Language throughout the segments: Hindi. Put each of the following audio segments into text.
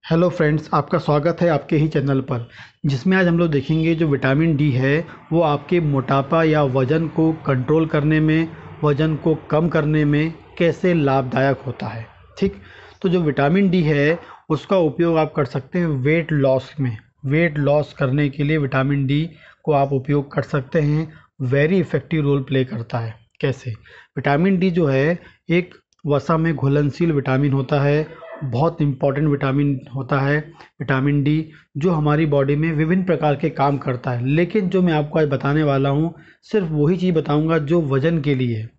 हेलो फ्रेंड्स, आपका स्वागत है आपके ही चैनल पर, जिसमें आज हम लोग देखेंगे जो विटामिन डी है वो आपके मोटापा या वज़न को कंट्रोल करने में, वज़न को कम करने में कैसे लाभदायक होता है। ठीक, तो जो विटामिन डी है उसका उपयोग आप कर सकते हैं वेट लॉस में। वेट लॉस करने के लिए विटामिन डी को आप उपयोग कर सकते हैं। वेरी इफ़ेक्टिव रोल प्ले करता है। कैसे? विटामिन डी जो है एक वसा में घुलनशील विटामिन होता है, बहुत इम्पॉर्टेंट विटामिन होता है विटामिन डी, जो हमारी बॉडी में विभिन्न प्रकार के काम करता है। लेकिन जो मैं आपको आज बताने वाला हूँ सिर्फ वही चीज़ बताऊँगा जो वज़न के लिए है।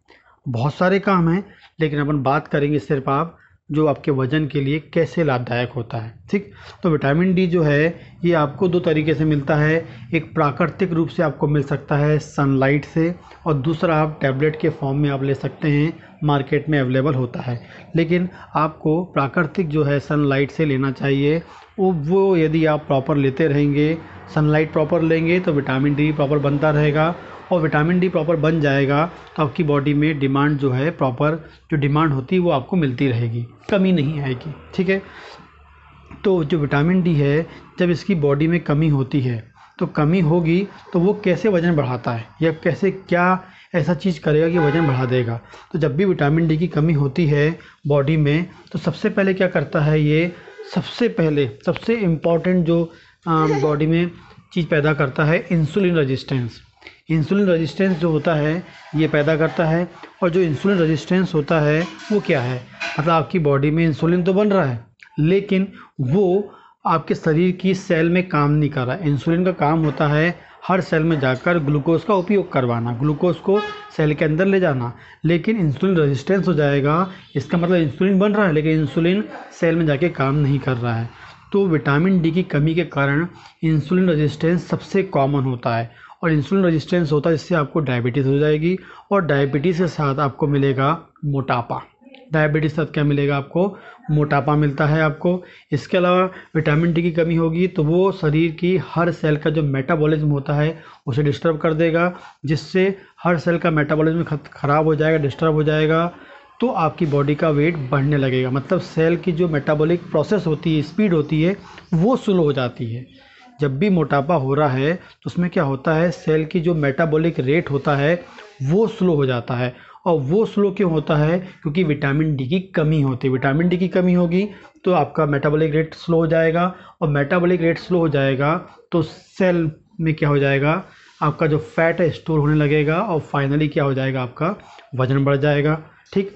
बहुत सारे काम हैं लेकिन अपन बात करेंगे सिर्फ आप जो आपके वज़न के लिए कैसे लाभदायक होता है। ठीक, तो विटामिन डी जो है ये आपको दो तरीके से मिलता है। एक प्राकृतिक रूप से आपको मिल सकता है सनलाइट से, और दूसरा आप टैबलेट के फॉर्म में आप ले सकते हैं, मार्केट में अवेलेबल होता है। लेकिन आपको प्राकृतिक जो है सनलाइट से लेना चाहिए। वो यदि आप प्रॉपर लेते रहेंगे, सनलाइट प्रॉपर लेंगे तो विटामिन डी प्रॉपर बनता रहेगा, और विटामिन डी प्रॉपर बन जाएगा तो आपकी बॉडी में डिमांड जो है प्रॉपर जो डिमांड होती है वो आपको मिलती रहेगी, कमी नहीं आएगी। ठीक है, तो जो विटामिन डी है जब इसकी बॉडी में कमी होती है तो कमी होगी तो वो कैसे वज़न बढ़ाता है या कैसे क्या ऐसा चीज़ करेगा कि वज़न बढ़ा देगा। तो जब भी विटामिन डी की कमी होती है बॉडी में तो सबसे पहले क्या करता है ये, सबसे इम्पॉर्टेंट जो बॉडी में चीज़ पैदा करता है इंसुलिन रेजिस्टेंस। इंसुलिन रेजिस्टेंस जो होता है ये पैदा करता है। और जो इंसुलिन रेजिस्टेंस होता है वो क्या है, मतलब आपकी बॉडी में इंसुलिन तो बन रहा है लेकिन वो आपके शरीर की सेल में काम नहीं कर रहा है। इंसुलिन का काम होता है हर सेल में जाकर ग्लूकोज का उपयोग करवाना, ग्लूकोज को सेल के अंदर ले जाना। लेकिन इंसुलिन रेजिस्टेंस हो जाएगा, इसका मतलब इंसुलिन बन रहा है लेकिन इंसुलिन सेल में जाके काम नहीं कर रहा है। तो विटामिन डी की कमी के कारण इंसुलिन रेजिस्टेंस सबसे कॉमन होता है, और इंसुलिन रेजिस्टेंस होता है जिससे आपको डायबिटीज़ हो जाएगी, और डायबिटीज़ के साथ आपको मिलेगा मोटापा। डायबिटीज़ के साथ क्या मिलेगा आपको? मोटापा मिलता है आपको। इसके अलावा विटामिन डी की कमी होगी तो वो शरीर की हर सेल का जो मेटाबॉलिज्म होता है उसे डिस्टर्ब कर देगा, जिससे हर सेल का मेटाबॉलिज्म ख़राब हो जाएगा, डिस्टर्ब हो जाएगा, तो आपकी बॉडी का वेट बढ़ने लगेगा। मतलब सेल की जो मेटाबॉलिक प्रोसेस होती है, स्पीड होती है, वो स्लो हो जाती है। जब भी मोटापा हो रहा है तो उसमें क्या होता है, सेल की जो मेटाबॉलिक रेट होता है वो स्लो हो जाता है। और वो स्लो क्यों होता है? क्योंकि विटामिन डी की कमी होती है। विटामिन डी की कमी होगी तो आपका मेटाबॉलिक रेट स्लो हो जाएगा, और मेटाबॉलिक रेट स्लो हो जाएगा तो सेल में क्या हो जाएगा, आपका जो फैट है स्टोर होने लगेगा, और फाइनली क्या हो जाएगा, आपका वज़न बढ़ जाएगा। ठीक,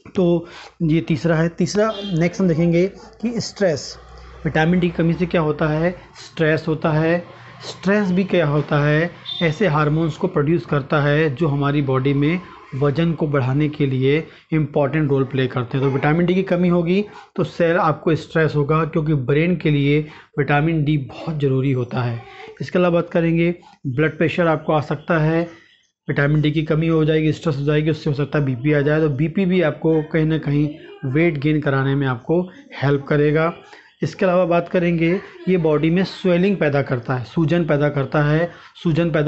तो ये तीसरा नेक्स्ट हम देखेंगे कि स्ट्रेस। विटामिन डी की कमी से क्या होता है? स्ट्रेस होता है। स्ट्रेस भी क्या होता है, ऐसे हार्मोन्स को प्रोड्यूस करता है जो हमारी बॉडी में वज़न को बढ़ाने के लिए इम्पॉर्टेंट रोल प्ले करते हैं। तो विटामिन डी की कमी होगी तो सेल आपको स्ट्रेस होगा, क्योंकि ब्रेन के लिए विटामिन डी बहुत ज़रूरी होता है। इसके अलावा बात करेंगे, ब्लड प्रेशर आपको आ सकता है, विटामिन डी की कमी हो जाएगी, स्ट्रेस हो जाएगी, उससे हो सकता है बीपी आ जाए। तो बीपी भी आपको कहीं ना कहीं वेट गेन कराने में आपको हेल्प करेगा। इसके अलावा बात करेंगे, ये बॉडी में स्वेलिंग पैदा करता है, सूजन पैदा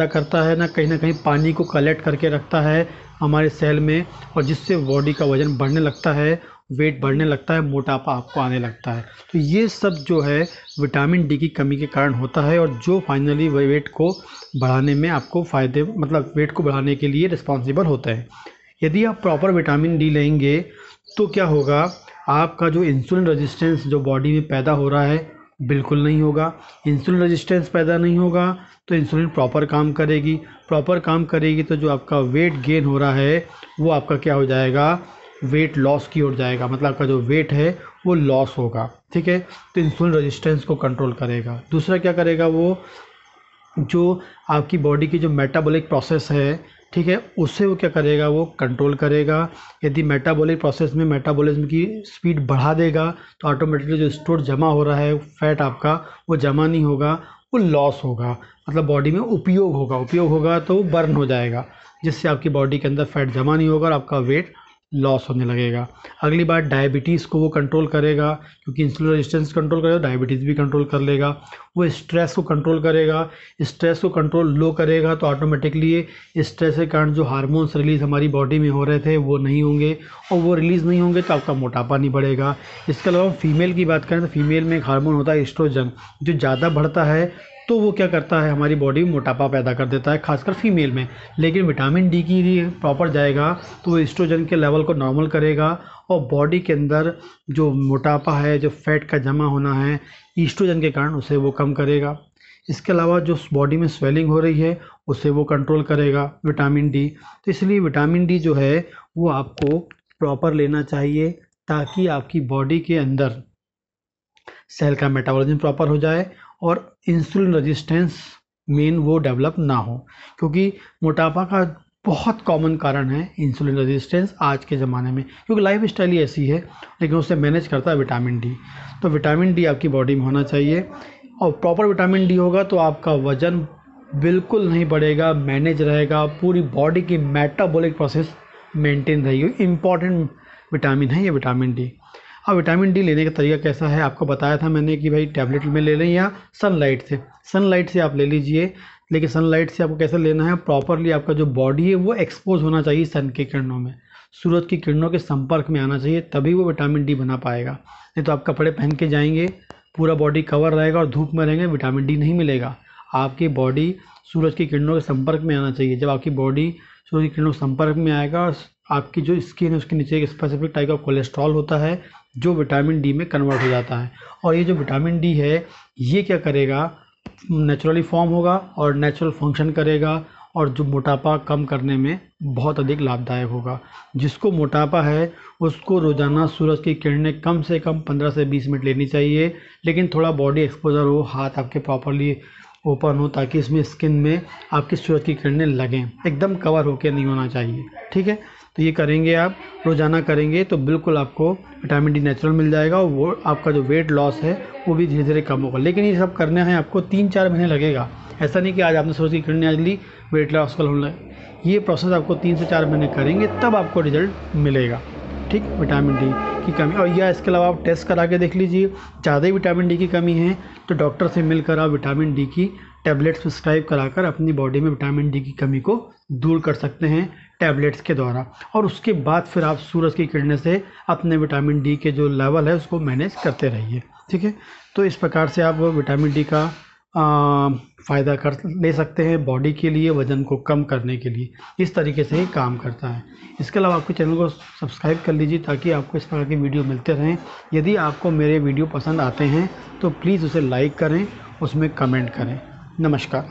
करता है, ना कहीं पानी को कलेक्ट करके रखता है हमारे सेल में, और जिससे बॉडी का वज़न बढ़ने लगता है, वेट बढ़ने लगता है, मोटापा आपको आने लगता है। तो ये सब जो है विटामिन डी की कमी के कारण होता है, और जो फाइनली वेट को बढ़ाने में आपको फ़ायदे, मतलब वेट को बढ़ाने के लिए रिस्पॉन्सिबल होता है। यदि आप प्रॉपर विटामिन डी लेंगे तो क्या होगा, आपका जो इंसुलिन रेजिस्टेंस जो बॉडी में पैदा हो रहा है बिल्कुल नहीं होगा। इंसुलिन रेजिस्टेंस पैदा नहीं होगा तो इंसुलिन प्रॉपर काम करेगी तो जो आपका वेट गेन हो रहा है वो आपका क्या हो जाएगा, वेट लॉस की ओर जाएगा। मतलब आपका जो वेट है वो लॉस होगा। ठीक है, तो इंसुलिन रेजिस्टेंस को कंट्रोल करेगा। दूसरा क्या करेगा, वो जो आपकी बॉडी की जो मेटाबॉलिक प्रोसेस है, ठीक है, उससे वो क्या करेगा, वो कंट्रोल करेगा। यदि मेटाबॉलिक प्रोसेस में मेटाबॉलिज्म की स्पीड बढ़ा देगा तो ऑटोमेटिकली जो स्टोर जमा हो रहा है फैट आपका, वो जमा नहीं होगा, वो लॉस होगा। मतलब बॉडी में उपयोग होगा तो वो बर्न हो जाएगा, जिससे आपकी बॉडी के अंदर फैट जमा नहीं होगा और आपका वेट लॉस होने लगेगा। अगली बात, डायबिटीज़ को वो कंट्रोल करेगा, क्योंकि इंसुलिन रेजिस्टेंस कंट्रोल करेगा, डायबिटीज़ भी कंट्रोल कर लेगा। वो स्ट्रेस को कंट्रोल करेगा, स्ट्रेस को कंट्रोल लो करेगा तो ऑटोमेटिकली स्ट्रेस के कारण जो हार्मोन्स रिलीज़ हमारी बॉडी में हो रहे थे वो नहीं होंगे, और वो रिलीज़ नहीं होंगे तो आपका मोटापा नहीं बढ़ेगा। इसके अलावा फीमेल की बात करें तो फीमेल में एक हार्मोन होता है एस्ट्रोजन, जो ज़्यादा बढ़ता है तो वो क्या करता है, हमारी बॉडी में मोटापा पैदा कर देता है, खासकर फीमेल में। लेकिन विटामिन डी की प्रॉपर जाएगा तो वो एस्ट्रोजन के लेवल को नॉर्मल करेगा, और बॉडी के अंदर जो मोटापा है, जो फैट का जमा होना है एस्ट्रोजन के कारण, उसे वो कम करेगा। इसके अलावा जो बॉडी में स्वेलिंग हो रही है उसे वो कंट्रोल करेगा विटामिन डी। तो इसलिए विटामिन डी जो है वो आपको प्रॉपर लेना चाहिए, ताकि आपकी बॉडी के अंदर सेल का मेटाबॉलिज्म प्रॉपर हो जाए और इंसुलिन रेजिस्टेंस मेन वो डेवलप ना हो, क्योंकि मोटापा का बहुत कॉमन कारण है इंसुलिन रेजिस्टेंस आज के ज़माने में, क्योंकि लाइफ स्टाइल ही ऐसी है। लेकिन उसे मैनेज करता है विटामिन डी। तो विटामिन डी आपकी बॉडी में होना चाहिए, और प्रॉपर विटामिन डी होगा तो आपका वज़न बिल्कुल नहीं बढ़ेगा, मैनेज रहेगा, पूरी बॉडी की मेटाबॉलिक प्रोसेस मेंटेन रहेगी। इम्पॉर्टेंट विटामिन है ये विटामिन डी। अब विटामिन डी लेने का तरीका कैसा है, आपको बताया था मैंने कि भाई टैबलेट में ले लें या सनलाइट से। सनलाइट से आप ले लीजिए, लेकिन सनलाइट से आपको कैसे लेना है, प्रॉपरली आपका जो बॉडी है वो एक्सपोज होना चाहिए सन की किरणों में, सूरज की किरणों के संपर्क में आना चाहिए, तभी वो विटामिन डी बना पाएगा। नहीं तो आप कपड़े पहन के जाएंगे, पूरा बॉडी कवर रहेगा और धूप में रहेंगे, विटामिन डी नहीं मिलेगा। आपकी बॉडी सूरज की किरणों के संपर्क में आना चाहिए। जब आपकी बॉडी सूरज की किरणों के संपर्क में आएगा, आपकी जो स्किन है उसके नीचे एक स्पेसिफिक टाइप का कोलेस्ट्रॉल होता है जो विटामिन डी में कन्वर्ट हो जाता है। और ये जो विटामिन डी है ये क्या करेगा, नेचुरली फॉर्म होगा और नेचुरल फंक्शन करेगा, और जो मोटापा कम करने में बहुत अधिक लाभदायक होगा। जिसको मोटापा है उसको रोज़ाना सूरज की किरणें कम से कम 15 से 20 मिनट लेनी चाहिए, लेकिन थोड़ा बॉडी एक्सपोजर हो, हाथ आपके प्रॉपरली ओपन हो, ताकि इसमें स्किन में आपकी सूरज की किरणें लगें, एकदम कवर होकर नहीं होना चाहिए। ठीक है, तो ये करेंगे आप, रोज़ाना करेंगे तो बिल्कुल आपको विटामिन डी नेचुरल मिल जाएगा, और वो आपका जो वेट लॉस है वो भी धीरे धीरे कम होगा। लेकिन ये सब करने हैं आपको 3-4 महीने लगेगा। ऐसा नहीं कि आज आपने सूरज की किरणें आज ली, वेट लॉस कल होने लगे। ये प्रोसेस आपको 3 से 4 महीने करेंगे तब आपको रिजल्ट मिलेगा। ठीक, विटामिन डी की कमी, और या इसके अलावा आप टेस्ट करा के देख लीजिए, ज़्यादा ही विटामिन डी की कमी है तो डॉक्टर से मिलकर आप विटामिन डी की टैबलेट्स प्रिस्क्राइब कराकर अपनी बॉडी में विटामिन डी की कमी को दूर कर सकते हैं टैबलेट्स के द्वारा। और उसके बाद फिर आप सूरज की किरणें से अपने विटामिन डी के जो लेवल है उसको मैनेज करते रहिए। ठीक है, तो इस प्रकार से आप विटामिन डी का फ़ायदा कर ले सकते हैं बॉडी के लिए, वज़न को कम करने के लिए। इस तरीके से ही काम करता है। इसके अलावा आपके चैनल को सब्सक्राइब कर लीजिए ताकि आपको इस प्रकार की वीडियो मिलते रहें। यदि आपको मेरे वीडियो पसंद आते हैं तो प्लीज़ उसे लाइक करें, उसमें कमेंट करें। नमस्कार।